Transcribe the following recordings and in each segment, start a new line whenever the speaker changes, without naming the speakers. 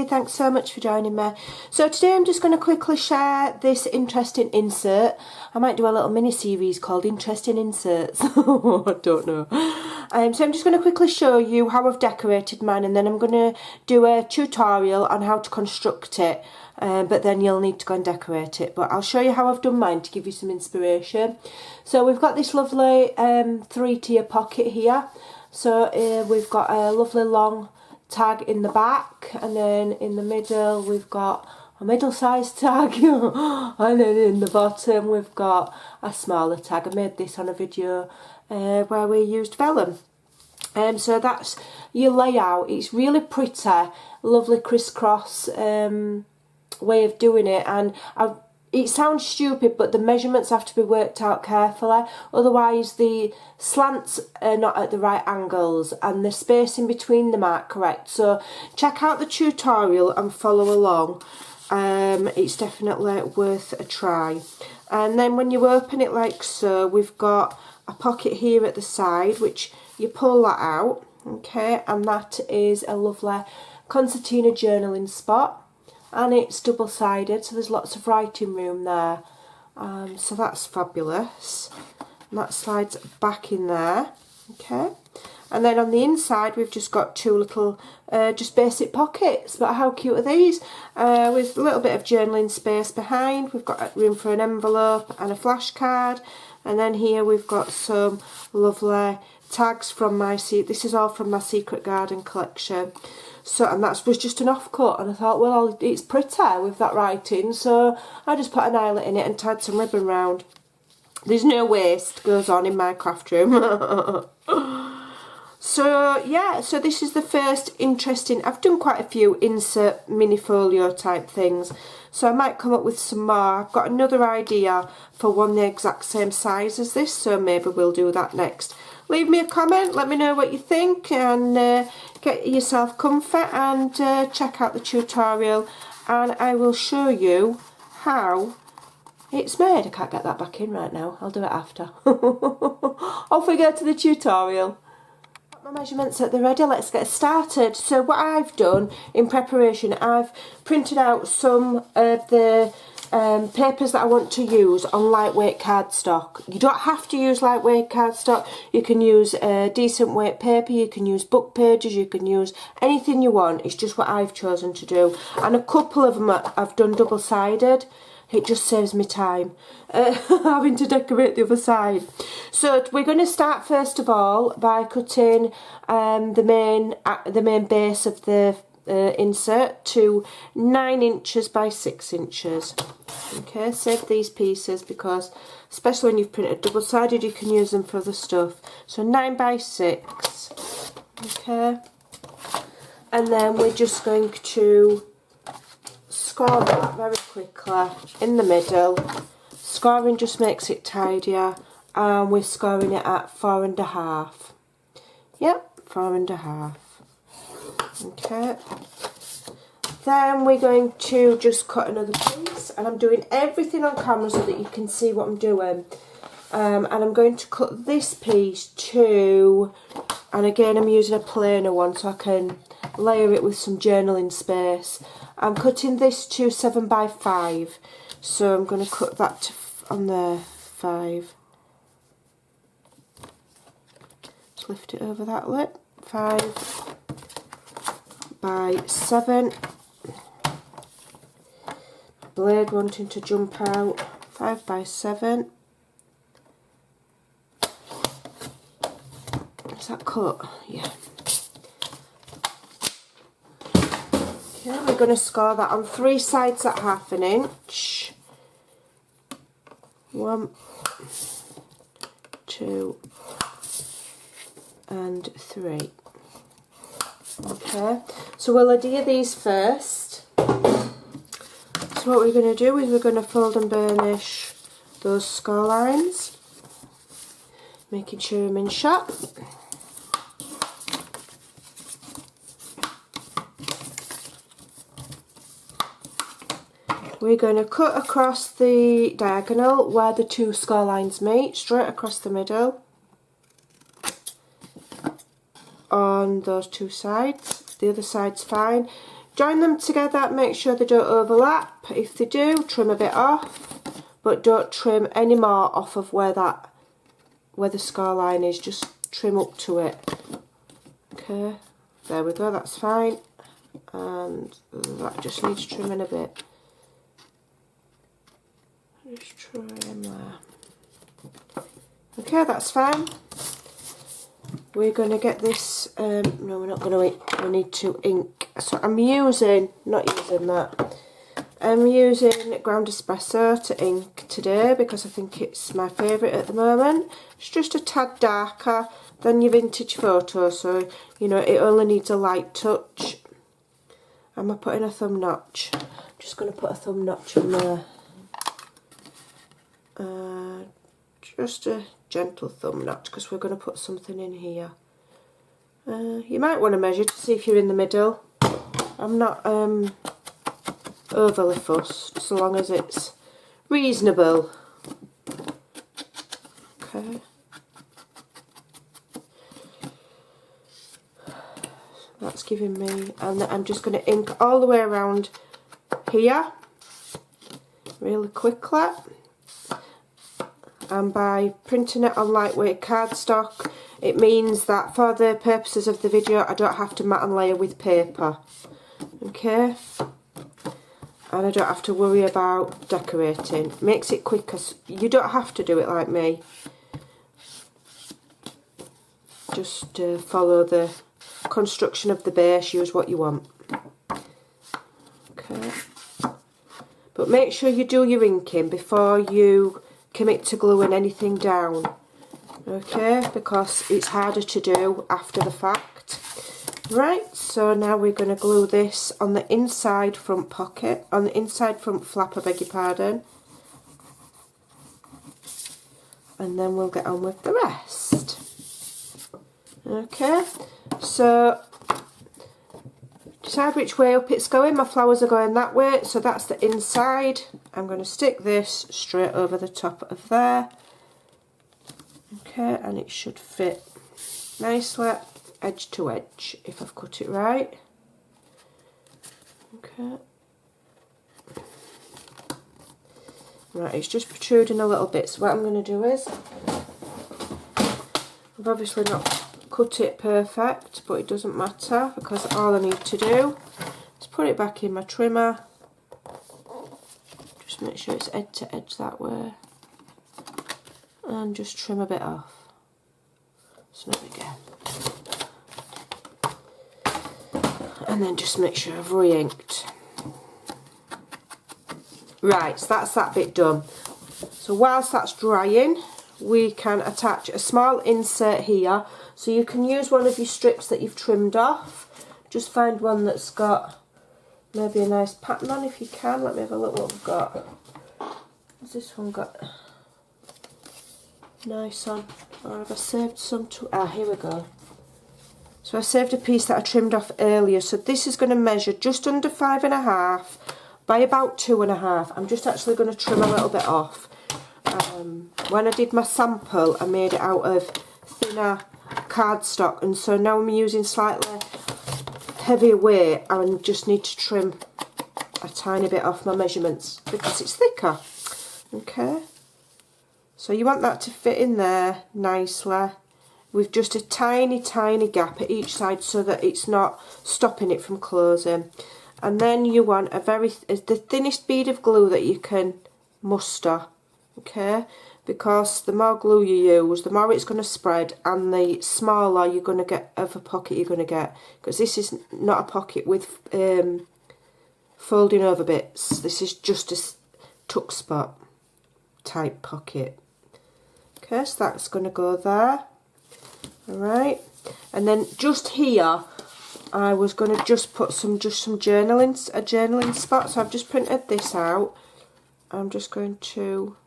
thanks so much for joining me. So today I'm just going to quickly share this interesting insert. I might do a little mini series called Interesting Inserts. I don't know. So I'm just going to quickly show you how I've decorated mine, and then I'm going to do a tutorial on how to construct it. But then you'll need to go and decorate it. But I'll show you how I've done mine to give you some inspiration. So we've got this lovely 3-tier pocket here. So we've got a lovely long tag in the back, and then in the middle we've got a middle-sized tag, and then in the bottom we've got a smaller tag. I made this on a video where we used vellum. So that's your layout. It's really pretty, lovely crisscross way of doing it, and it sounds stupid, but the measurements have to be worked out carefully, otherwise the slants are not at the right angles and the spacing between them aren't correct. So check out the tutorial and follow along. It's definitely worth a try. And then when you open it like so, we've got a pocket here at the side which you pull that out, okay, and that is a lovely concertina journaling spot. And it's double-sided, so there's lots of writing room there. So that's fabulous. And that slides back in there, okay. And then on the inside we've just got two little just basic pockets, but how cute are these? With a little bit of journaling space behind. We've got room for an envelope and a flashcard. And then here we've got some lovely tags from this is all from my Secret Garden collection. So, and that was just an offcut, and I thought, well, it's pretty with that writing, so I just put an eyelet in it and tied some ribbon round. There's no waste goes on in my craft room. So yeah, so this is the first interesting. I've done quite a few insert mini folio type things, so I might come up with some more. I've got another idea for one the exact same size as this, so maybe we'll do that next. Leave me a comment, let me know what you think, and get yourself comfort and check out the tutorial, and I will show you how it's made. I can't get that back in right now, I'll do it after. Off we go to the tutorial. Got my measurements at the ready, let's get started. So what I've done in preparation, I've printed out some of the papers that I want to use on lightweight cardstock. You don't have to use lightweight cardstock. You can use decent weight paper, you can use book pages, you can use anything you want. It's just what I've chosen to do, and a couple of them I've done double-sided. It just saves me time having to decorate the other side. So we're going to start first of all by cutting the main base of the insert to 9 inches by 6 inches. Okay, save these pieces because especially when you've printed double-sided you can use them for other stuff. So 9 by 6, okay, and then we're just going to score that very quickly in the middle. Scoring just makes it tidier, and we're scoring it at 4.5. Yep, 4.5. Okay, then we're going to just cut another piece, and I'm doing everything on camera so that you can see what I'm doing. And I'm going to cut this piece to, and again I'm using a plainer one so I can layer it with some journaling space. I'm cutting this to 7 by 5, so I'm going to cut that on there 5. Just lift it over that lip. 5 by 7. Blade wanting to jump out. 5 by 7. Is that cut? Yeah. Okay, we're going to score that on 3 sides at 1/2 inch. 1, 2, and 3. Okay, so we'll adhere these first. So what we're going to do is we're going to fold and burnish those score lines, making sure I'm in shot. We're going to cut across the diagonal where the 2 score lines meet, straight across the middle on those 2 sides. The other side's fine. Join them together, make sure they don't overlap. If they do, trim a bit off, but don't trim any more off of where the score line is, just trim up to it. Okay, there we go, that's fine. And that just needs trimming a bit. Just trim there. Okay, that's fine. We're going to get this, no we're not going to, we need to ink. So I'm using, not using that, I'm using ground espresso to ink today because I think it's my favourite at the moment. It's just a tad darker than your vintage photo, so you know it only needs a light touch. Am I putting a thumb notch? I'm just going to put a thumb notch in there. Just a gentle thumb notch because we're going to put something in here. You might want to measure to see if you're in the middle. I'm not overly fussed, so long as it's reasonable. Okay. That's giving me, and I'm just going to ink all the way around here really quickly. And by printing it on lightweight cardstock, it means that for the purposes of the video I don't have to mat and layer with paper. Okay, and I don't have to worry about decorating. Makes it quicker. You don't have to do it like me. Just follow the construction of the base, use what you want. Okay, but make sure you do your inking before you commit to gluing anything down, okay, because it's harder to do after the fact. Right, so now we're going to glue this on the inside front pocket, on the inside front flap, I beg your pardon, and then we'll get on with the rest. Okay, so decide which way up it's going. My flowers are going that way, so that's the inside. I'm going to stick this straight over the top of there. Okay, and it should fit nicely edge to edge if I've cut it right. Okay. Right, it's just protruding a little bit, so what I'm going to do is, I've obviously not cut it perfect, but it doesn't matter because all I need to do is put it back in my trimmer. Just make sure it's edge to edge that way, and just trim a bit off. So there we go. And then just make sure I've re-inked. Right, so that's that bit done. So whilst that's drying, we can attach a small insert here. So you can use one of your strips that you've trimmed off. Just find one that's got maybe a nice pattern on if you can. Let me have a look what we've got. Has this one got nice on? Or have I saved some to... Ah, here we go. So I saved a piece that I trimmed off earlier. So this is going to measure just under 5.5 by about 2.5. I'm just actually going to trim a little bit off. When I did my sample, I made it out of thinner cardstock, and so now I'm using slightly heavier weight and just need to trim a tiny bit off my measurements because it's thicker. Okay, so you want that to fit in there nicely with just a tiny gap at each side so that it's not stopping it from closing. And then you want the thinnest bead of glue that you can muster, okay, because the more glue you use, the more it's going to spread, and the smaller you're going to get of a pocket you're going to get, because this is not a pocket with folding over bits. This is just a tuck spot type pocket. Okay, so that's going to go there. Alright, and then just here I was going to just put some journaling spot, so I've just printed this out. I'm just going to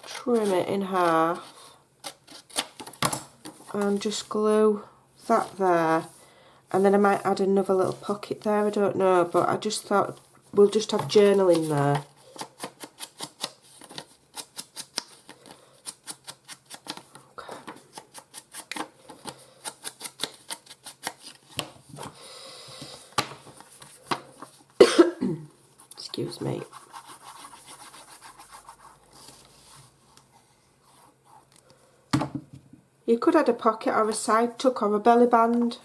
trim it in half and just glue that there, and then I might add another little pocket there, I don't know, but I just thought we'll just have journaling there. Okay. Excuse me. You could add a pocket or a side tuck or a belly band.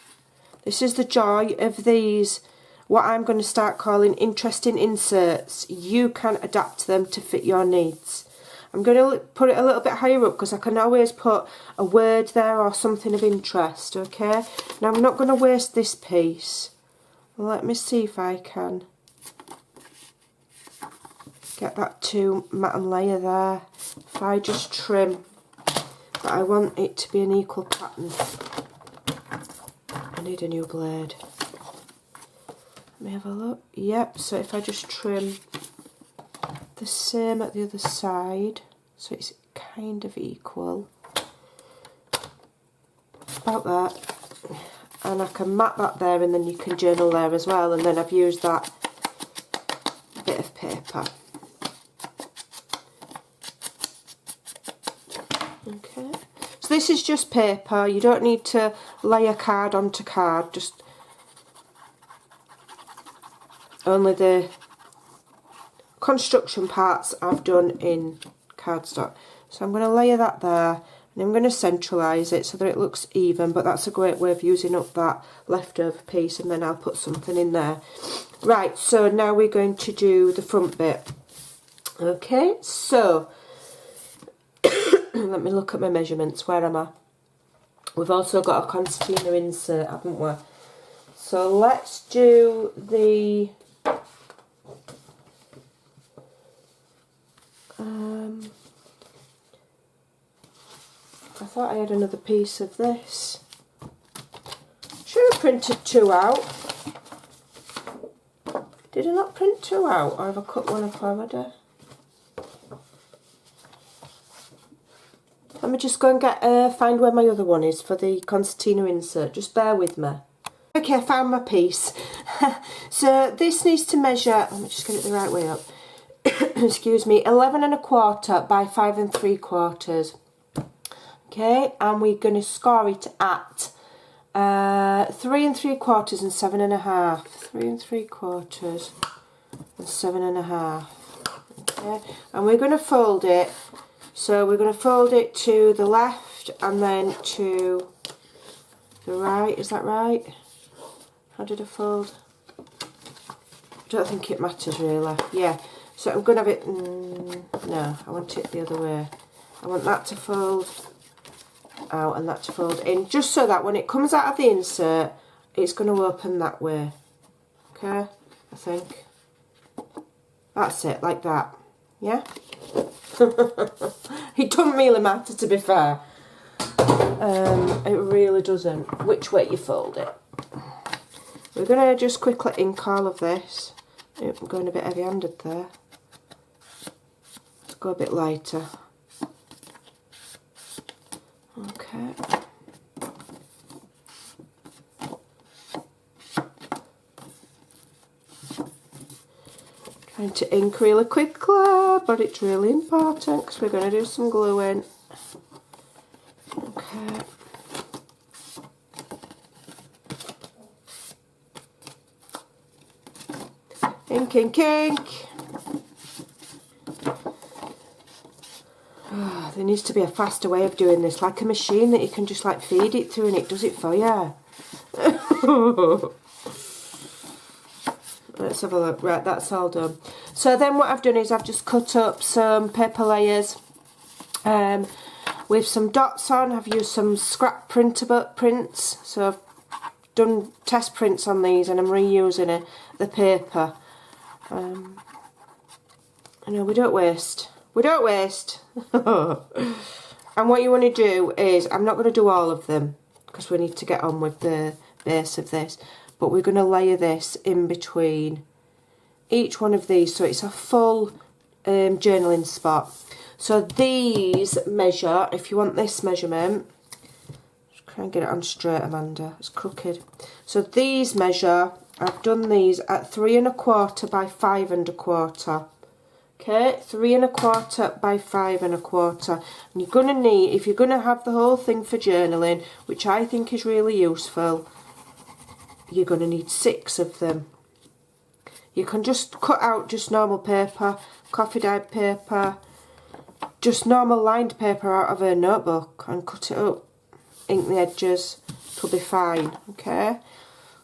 This is the joy of these, what I'm going to start calling interesting inserts. You can adapt them to fit your needs. I'm going to put it a little bit higher up because I can always put a word there or something of interest, okay? Now I'm not going to waste this piece. Let me see if I can get that to mat and layer there. If I just trim, but I want it to be an equal pattern. I need a new blade. Let me have a look. Yep, so if I just trim the same at the other side, so it's kind of equal. About that. And I can mat that there, and then you can journal there as well, and then I've used that bit of paper. Okay, so this is just paper. You don't need to layer card onto card, just only the construction parts I've done in cardstock. So I'm going to layer that there, and I'm going to centralise it so that it looks even, but that's a great way of using up that leftover piece, and then I'll put something in there. Right, so now we're going to do the front bit. Okay, so let me look at my measurements. Where am I? We've also got a concertina insert, haven't we? So let's do the I thought I had another piece of this. Should have printed 2 out. Did I not print 2 out, or have I cut one up already? Let me just go and get find where my other one is for the concertina insert. Just bear with me. Okay, I found my piece. So this needs to measure, let me just get it the right way up. Excuse me, 11 1/4 by 5 3/4. Okay, and we're going to score it at 3 3/4 and 7 1/2. 3 3/4 and 7 1/2. Okay, and we're going to fold it. So we're going to fold it to the left and then to the right. Is that right? How did I fold? I don't think it matters really. Yeah. So I'm going to have it. No, I want it the other way. I want that to fold out and that to fold in, just so that when it comes out of the insert, it's going to open that way. Okay, I think that's it, like that. Yeah. It doesn't really matter, to be fair. It really doesn't which way you fold it. We're going to just quickly ink all of this. I'm going a bit heavy-handed there. Let's go a bit lighter. Okay. Trying to ink really quickly, but it's really important because we're going to do some gluing. Okay. Ink, ink, ink. Oh, there needs to be a faster way of doing this, like a machine that you can just like feed it through and it does it for you. Let's have a look. Right, that's all done. So then what I've done is I've just cut up some paper layers with some dots on. I've used some scrap printable prints, so I've done test prints on these and I'm reusing the paper. I know we don't waste. We don't waste. And what you want to do is, I'm not going to do all of them because we need to get on with the base of this, but we're going to layer this in between each one of these so it's a full journaling spot. So these measure, if you want this measurement, just try and get it on straight, Amanda, it's crooked. So these measure, I've done these at 3 1/4 by 5 1/4. Okay, 3 1/4 by 5 1/4. And you're going to need, if you're going to have the whole thing for journaling, which I think is really useful, you're going to need 6 of them. You can just cut out just normal paper, coffee dyed paper, just normal lined paper out of a notebook and cut it up. Ink the edges, it'll be fine, okay?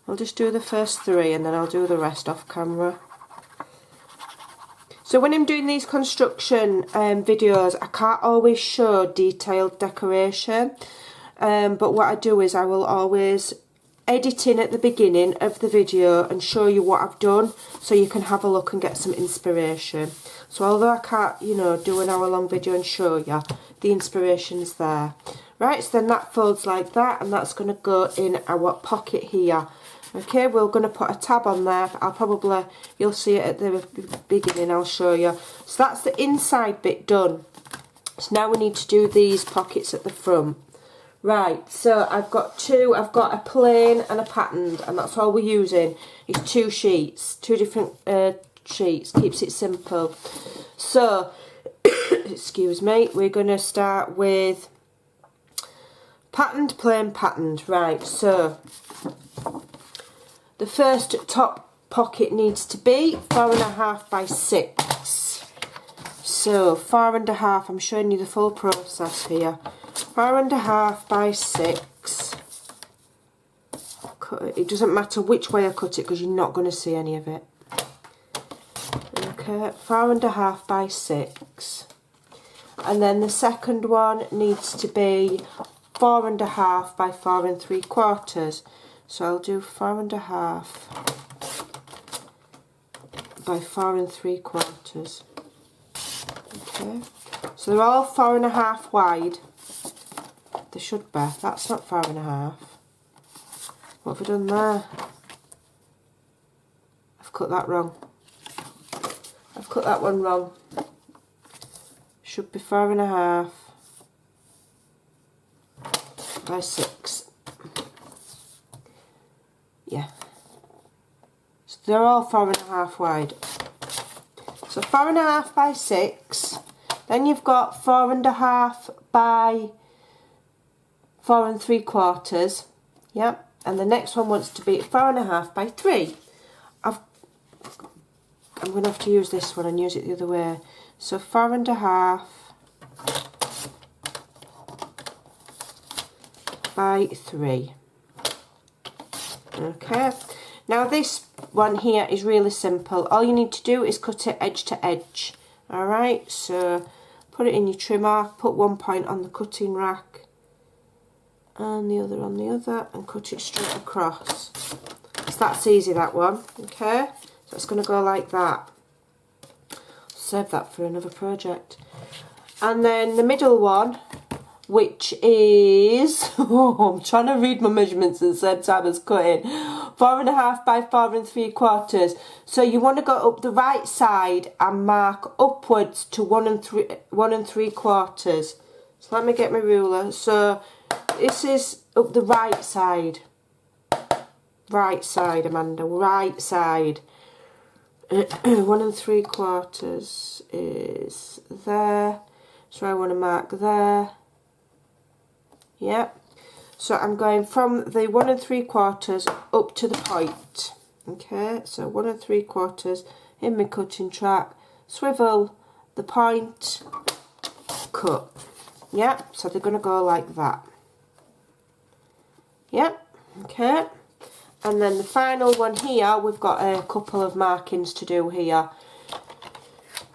I'll just do the first 3 and then I'll do the rest off camera. So when I'm doing these construction videos, I can't always show detailed decoration, but what I do is I will always edit in at the beginning of the video and show you what I've done so you can have a look and get some inspiration. So although I can't, you know, do an hour-long video and show you, the inspiration's there. Right, so then that folds like that, and that's going to go in our pocket here. Okay, we're going to put a tab on there. You'll see it at the beginning, I'll show you. So that's the inside bit done. So now we need to do these pockets at the front. Right, so I've got a plain and a patterned, and that's all we're using. It's 2 sheets, 2 different sheets, keeps it simple. So, excuse me, we're going to start with patterned, plain, patterned. Right, so the first top pocket needs to be 4.5 by 6. So 4.5, I'm showing you the full process here. 4.5 by 6. It doesn't matter which way I cut it because you're not going to see any of it. Okay, 4.5 by 6. And then the second one needs to be 4.5 by 4 3/4. So I'll do 4.5 by 4 3/4. Okay, so they're all 4.5 wide. They should be. That's not 4.5. What have I done there? I've cut that wrong. I've cut that one wrong. Should be 4.5 by 6. Yeah. So they're all 4.5 wide. So 4.5 by 6. Then you've got 4.5 by 4 3/4. Yeah. And the next one wants to be 4.5 by 3. I'm going to have to use this one and use it the other way. So 4.5 by 3. Okay, now this one here is really simple. All you need to do is cut it edge to edge. Alright, so put it in your trimmer, put one point on the cutting rack and the other on the other, and cut it straight across. So that's easy, that one. Okay, so it's going to go like that. Save that for another project. And then the middle one, which is, I'm trying to read my measurements at the same time as cutting, 4.5 by 4 3/4. So you want to go up the right side and mark upwards to 1 3/4. So let me get my ruler. So this is up the right side. Right side, Amanda, right side. 1 3/4 is there. So I want to mark there. Yep. So I'm going from the 1 3/4 up to the point. Okay, so 1 3/4 in my cutting track, swivel the point, cut. Yep, so they're going to go like that. Yep, okay. And then the final one here, we've got a couple of markings to do here.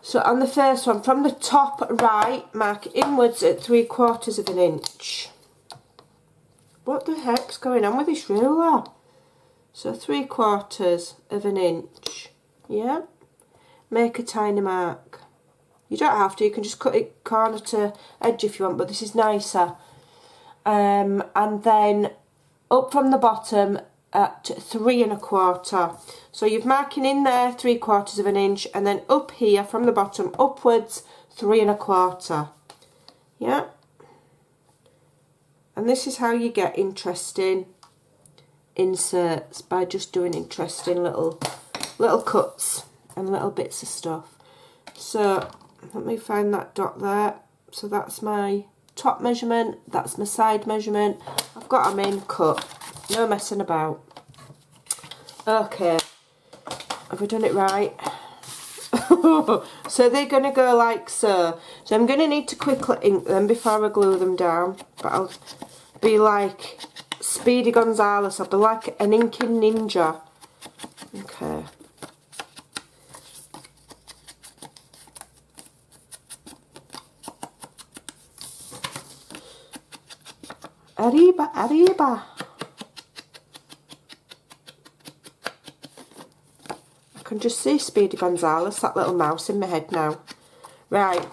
So on the first one, from the top right, mark inwards at 3/4 of an inch. What the heck's going on with this ruler? So 3/4 of an inch. Yeah. Make a tiny mark. You don't have to, you can just cut it corner to edge if you want, but this is nicer. And then up from the bottom at 3 1/4. So you're marking in there 3/4 of an inch, and then up here from the bottom upwards 3 1/4. Yeah. And this is how you get interesting inserts, by just doing interesting little cuts and little bits of stuff. So let me find that dot there. So that's my top measurement, that's my side measurement. I've got them in cut, no messing about. Okay, Have I done it right? So they're going to go like so. So I'm going to need to quickly ink them before I glue them down. But I'll be like Speedy Gonzales. I'll be like an inking ninja. Okay. Arriba, arriba. I can just see Speedy Gonzales, that little mouse in my head now. Right,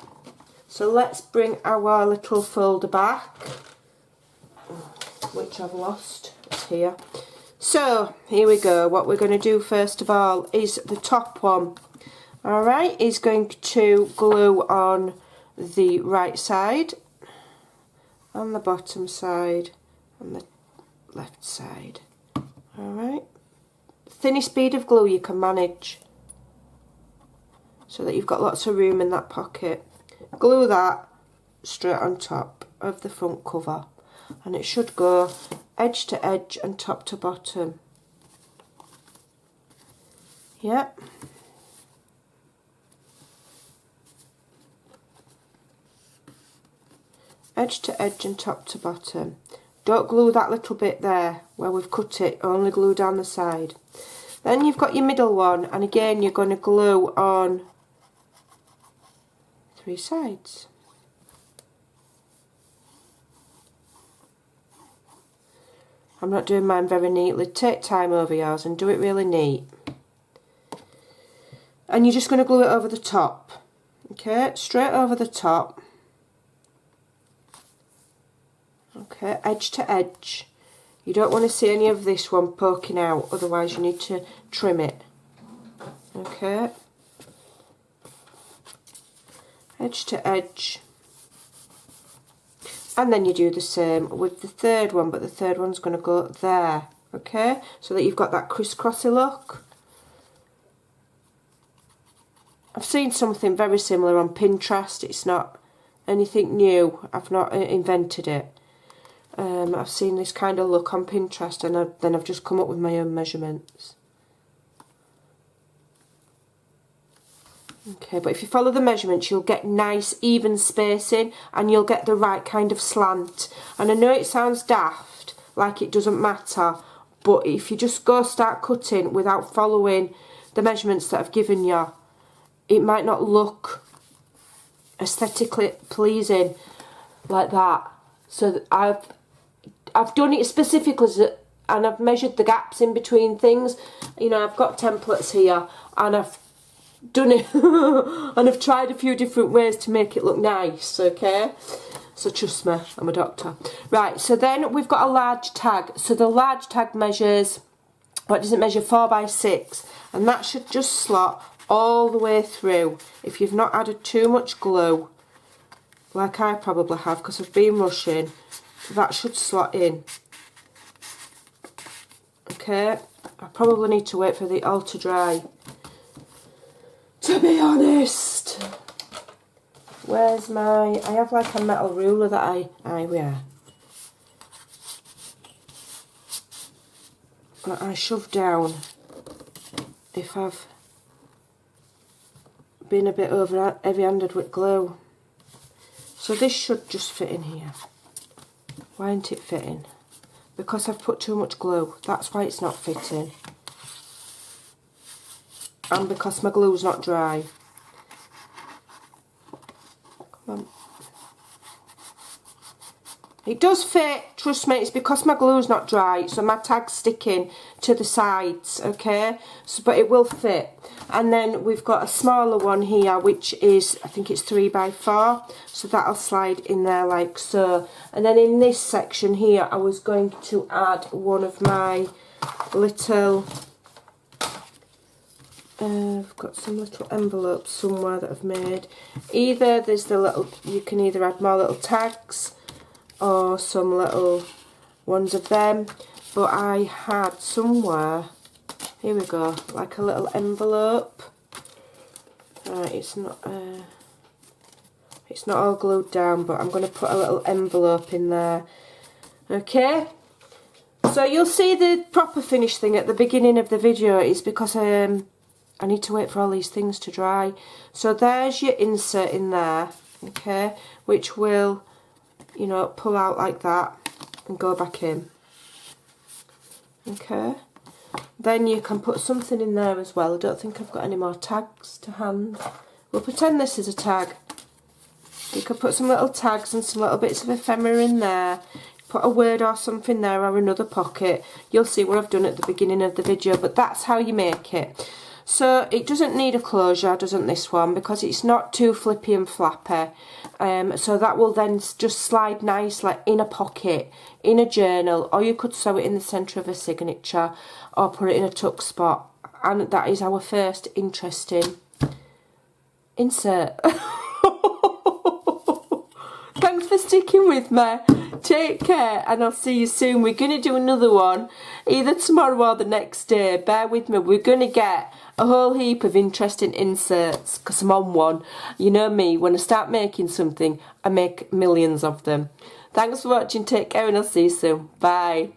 so let's bring our little folder back, which I've lost. It's here. So, here we go. What we're going to do first of all is the top one. Alright, is going to glue on the right side, on the bottom side, on the left side. Alright. Thinnest bead of glue you can manage, so that you've got lots of room in that pocket. Glue that straight on top of the front cover, and it should go edge to edge and top to bottom. Yep. Edge to edge and top to bottom. Don't glue that little bit there where we've cut it, only glue down the side. Then you've got your middle one, and again you're going to glue on 3 sides. I'm not doing mine very neatly. Take time over yours and do it really neat. And you're just going to glue it over the top. Okay, straight over the top. Okay, edge to edge. You don't want to see any of this one poking out, otherwise you need to trim it. Okay. Edge to edge. And then you do the same with the third one, but the third one's going to go there. Okay, so that you've got that crisscrossy look. I've seen something very similar on Pinterest. It's not anything new. I've not invented it. I've seen this kind of look on Pinterest, and then I've just come up with my own measurements. Okay, but if you follow the measurements, you'll get nice even spacing, and you'll get the right kind of slant. And I know it sounds daft, like it doesn't matter, but if you just go start cutting without following the measurements that I've given you, it might not look aesthetically pleasing like that. So I've done it specifically, and I've measured the gaps in between things. You know, I've got templates here, and I've done it and I've tried a few different ways to make it look nice. Okay, so trust me, I'm a doctor. Right, so then we've got a large tag. So the large tag measures, what does it measure? 4 by 6, and that should just slot all the way through. If you've not added too much glue, like I probably have because I've been rushing, that should slot in. Okay, I probably need to wait for it all to dry, to be honest. Where's my, I have like a metal ruler that I wear, that I shove down if I've been a bit over heavy-handed with glue. So this should just fit in here. Why isn't it fitting? Because I've put too much glue. That's why it's not fitting. And because my glue's not dry. Come on. It does fit, trust me, it's because my glue's not dry, so my tag's sticking to the sides, okay? So, but it will fit. And then we've got a smaller one here, which is, I think it's 3 by 4, so that'll slide in there like so. And then in this section here, I was going to add one of my little, I've got some little envelopes somewhere that I've made. Either there's the little, you can either add more little tags or some little ones of them, but I had somewhere, here we go, like a little envelope. Right, it's not all glued down, but I'm going to put a little envelope in there. Okay, so you'll see the proper finished thing at the beginning of the video is because I need to wait for all these things to dry. So there's your insert in there, okay, which will, you know, pull out like that and go back in. Okay. Then you can put something in there as well. I don't think I've got any more tags to hand. We'll pretend this is a tag. You could put some little tags and some little bits of ephemera in there. Put a word or something there, or another pocket. You'll see what I've done at the beginning of the video, but that's how you make it. So it doesn't need a closure, doesn't this one, because it's not too flippy and flappy. So that will then just slide nicely in a pocket, in a journal, or you could sew it in the centre of a signature or put it in a tuck spot. And that is our first interesting insert. Thanks for sticking with me. Take care, and I'll see you soon. We're going to do another one either tomorrow or the next day. Bear with me. We're going to get a whole heap of interesting inserts because I'm on one. You know me, when I start making something, I make millions of them. Thanks for watching. Take care, and I'll see you soon. Bye.